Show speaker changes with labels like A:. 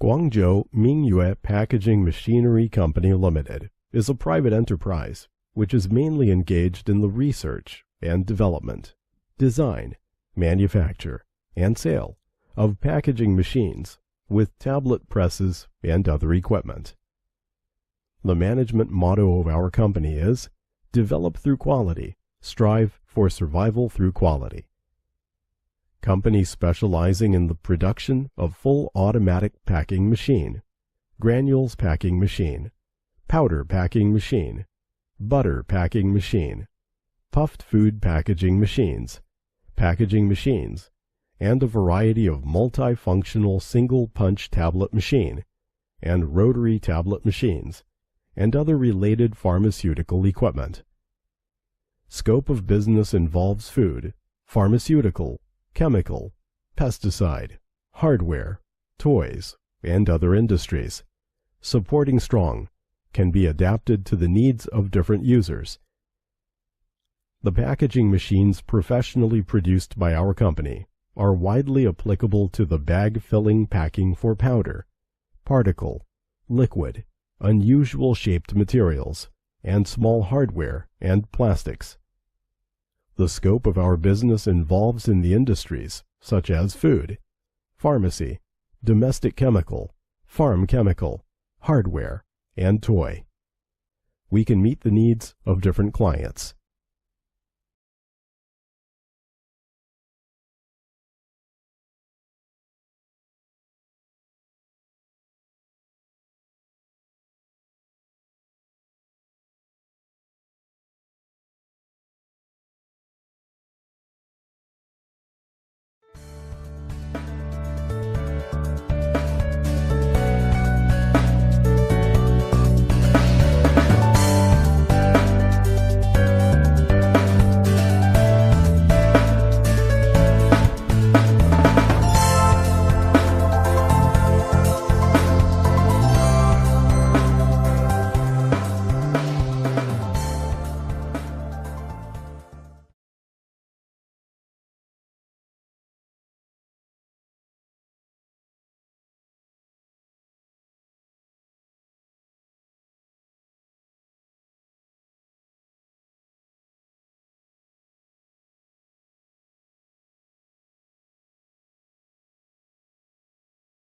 A: Guangzhou Mingyue Packaging Machinery Company Limited is a private enterprise which is mainly engaged in the research and development, design, manufacture, and sale of packaging machines with tablet presses and other equipment. The management motto of our company is, "Develop through quality, strive for survival through quality." Company specializing in the production of full automatic packing machine, granules packing machine, powder packing machine, butter packing machine, puffed food packaging machines, and a variety of multifunctional single-punch tablet machine, and rotary tablet machines, and other related pharmaceutical equipment. Scope of business involves food, pharmaceutical, chemical, pesticide, hardware, toys, and other industries. Supporting strong, can be adapted to the needs of different users. The packaging machines professionally produced by our company are widely applicable to the bag filling packing for powder, particle, liquid, unusual shaped materials, and small hardware and plastics. The scope of our business involves in the industries such as food, pharmacy, domestic chemical, farm chemical, hardware, and toy. We can meet the needs of different clients.